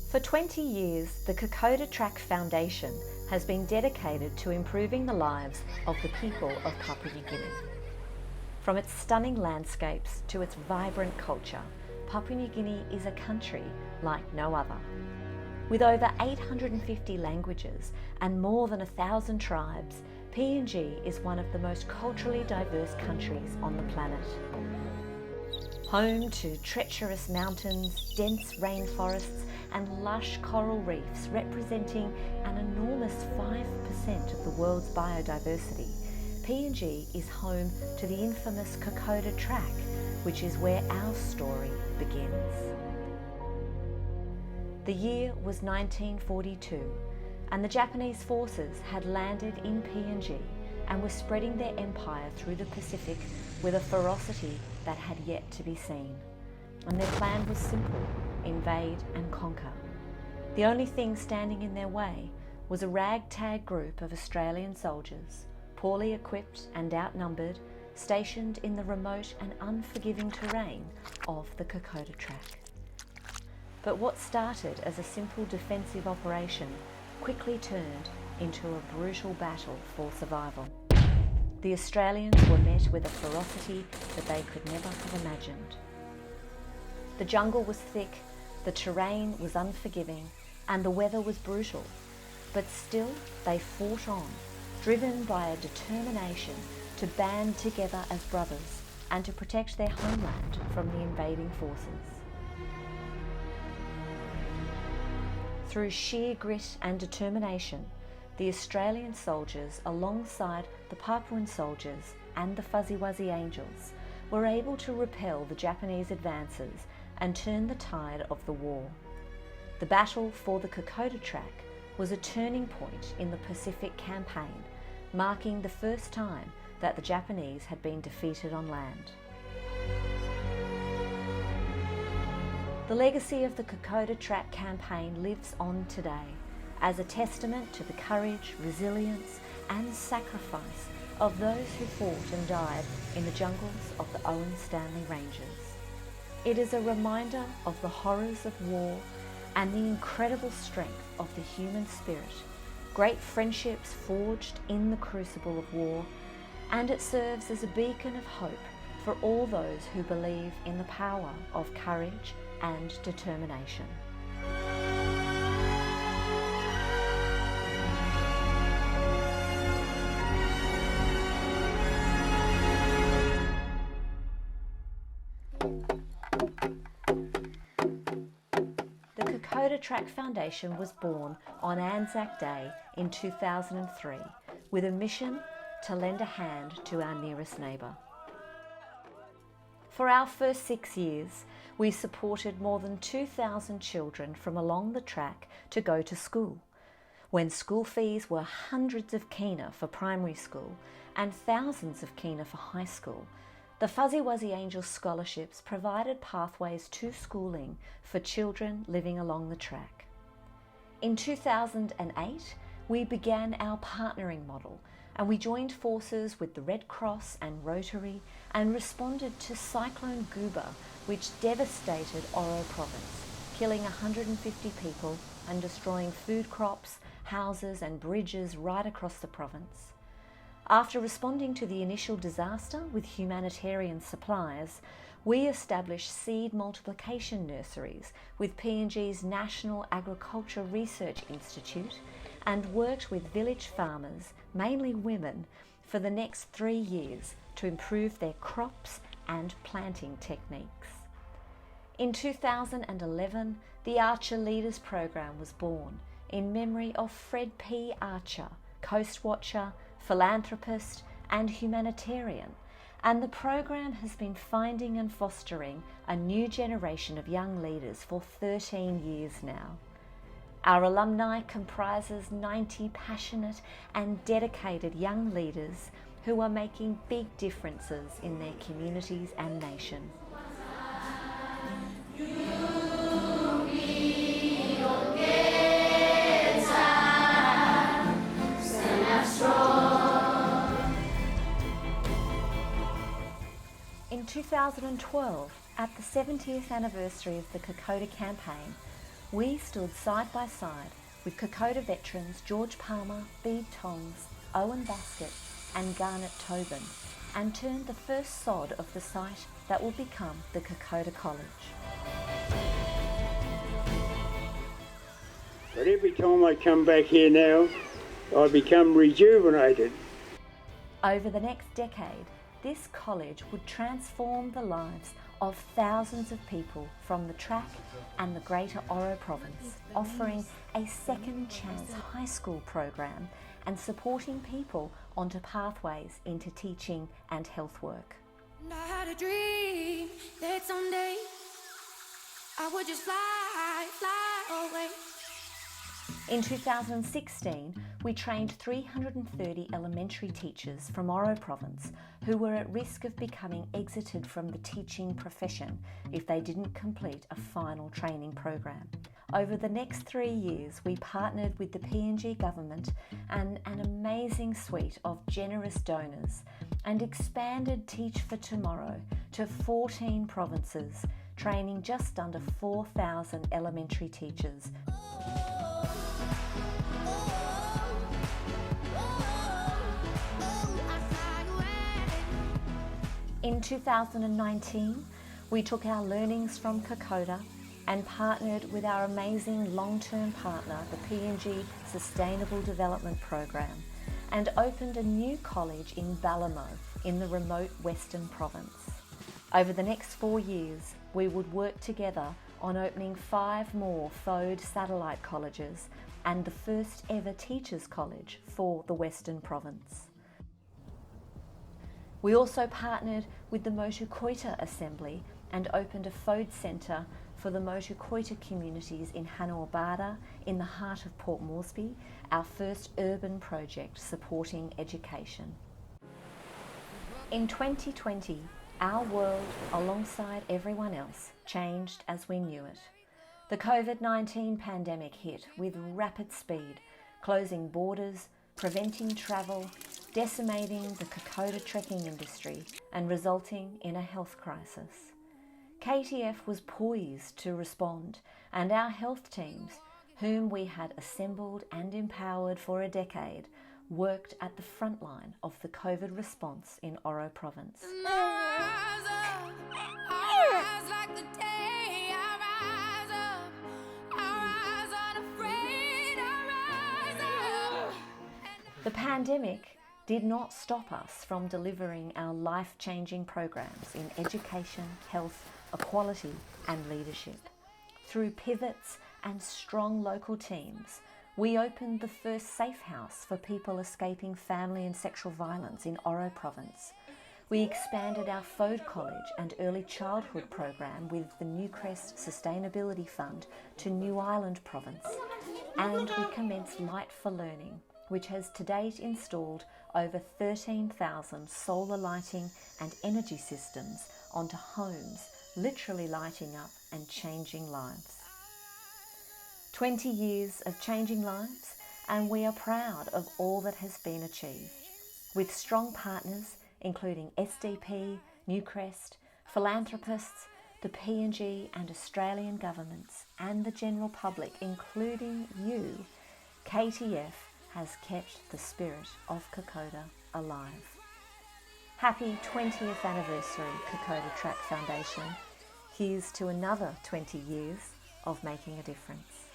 For 20 years, the Kokoda Track Foundation has been dedicated to improving the lives of the people of Papua New Guinea. From its stunning landscapes to its vibrant culture, Papua New Guinea is a country like no other. With over 850 languages and more than 1,000 tribes, PNG is one of the most culturally diverse countries on the planet. Home to treacherous mountains, dense rainforests and lush coral reefs representing an enormous 5% of the world's biodiversity, PNG is home to the infamous Kokoda Track, which is where our story begins. The year was 1942 and the Japanese forces had landed in PNG and were spreading their empire through the Pacific with a ferocity that had yet to be seen. And their plan was simple: invade and conquer. The only thing standing in their way was a ragtag group of Australian soldiers, poorly equipped and outnumbered, stationed in the remote and unforgiving terrain of the Kokoda Track. But what started as a simple defensive operation quickly turned into a brutal battle for survival. The Australians were met with a ferocity that they could never have imagined. The jungle was thick, the terrain was unforgiving, and the weather was brutal. But still they fought on, driven by a determination to band together as brothers and to protect their homeland from the invading forces. Through sheer grit and determination, the Australian soldiers, alongside the Papuan soldiers and the Fuzzy Wuzzy Angels, were able to repel the Japanese advances and turn the tide of the war. The battle for the Kokoda Track was a turning point in the Pacific Campaign, marking the first time that the Japanese had been defeated on land. The legacy of the Kokoda Track Campaign lives on today as a testament to the courage, resilience and sacrifice of those who fought and died in the jungles of the Owen Stanley Ranges. It is a reminder of the horrors of war and the incredible strength of the human spirit, great friendships forged in the crucible of war, and it serves as a beacon of hope for all those who believe in the power of courage and determination. The Kokoda Track Foundation was born on ANZAC Day in 2003 with a mission to lend a hand to our nearest neighbour. For our first 6 years, we supported more than 2,000 children from along the track to go to school, when school fees were hundreds of kina for primary school and thousands of kina for high school. The Fuzzy Wuzzy Angels scholarships provided pathways to schooling for children living along the track. In 2008, we began our partnering model and we joined forces with the Red Cross and Rotary and responded to Cyclone Guba, which devastated Oro Province, killing 150 people and destroying food crops, houses and bridges right across the province. After responding to the initial disaster with humanitarian supplies, we established seed multiplication nurseries with PNG's National Agriculture Research Institute and worked with village farmers, mainly women, for the next 3 years to improve their crops and planting techniques. In 2011, the Archer Leaders Program was born in memory of Fred P. Archer, coast watcher, philanthropist and humanitarian, and the program has been finding and fostering a new generation of young leaders for 13 years now. Our alumni comprises 90 passionate and dedicated young leaders who are making big differences in their communities and nation. In 2012, at the 70th anniversary of the Kokoda campaign, We stood side by side with Kokoda veterans George Palmer, Bede Tongs, Owen Baskett and Garnet Tobin, and turned the first sod of the site that will become the Kokoda College. But every time I come back here now, I become rejuvenated. Over the next decade, this college would transform the lives of thousands of people from the track and the Greater Oro province, offering a second chance high school program and supporting people onto pathways into teaching and health work. I had a dream that someday I would just fly away. In 2016, we trained 330 elementary teachers from Oro province who were at risk of becoming exited from the teaching profession if they didn't complete a final training program. Over the next 3 years, we partnered with the PNG government and an amazing suite of generous donors and expanded Teach for Tomorrow to 14 provinces, training just under 4,000 elementary teachers. In 2019, we took our learnings from Kokoda and partnered with our amazing long-term partner, the PNG Sustainable Development Program, and opened a new college in Balamo in the remote Western Province. Over the next 4 years, we would work together on opening 5 more FODE satellite colleges and the first ever Teachers College for the Western Province. We also partnered with the Motu Koita Assembly and opened a FODE centre for the Motu Koita communities in Hanuabada, in the heart of Port Moresby, our first urban project supporting education. In 2020, our world, alongside everyone else, changed as we knew it. The COVID-19 pandemic hit with rapid speed, closing borders, preventing travel, decimating the Kokoda trekking industry and resulting in a health crisis. KTF was poised to respond, and our health teams, whom we had assembled and empowered for a decade, worked at the front line of the COVID response in Oro province. The pandemic did not stop us from delivering our life-changing programs in education, health, equality and leadership. Through pivots and strong local teams, we opened the first safe house for people escaping family and sexual violence in Oro province. We expanded our FODE College and early childhood program with the Newcrest Sustainability Fund to New Ireland province. And we commenced Light for Learning, which has to date installed over 13,000 solar lighting and energy systems onto homes, literally lighting up and changing lives. 20 years of changing lives, and we are proud of all that has been achieved. With strong partners, including SDP, Newcrest, philanthropists, the PNG and Australian governments, and the general public, including you, KTF has kept the spirit of Kokoda alive. Happy 20th anniversary, Kokoda Track Foundation. Here's to another 20 years of making a difference.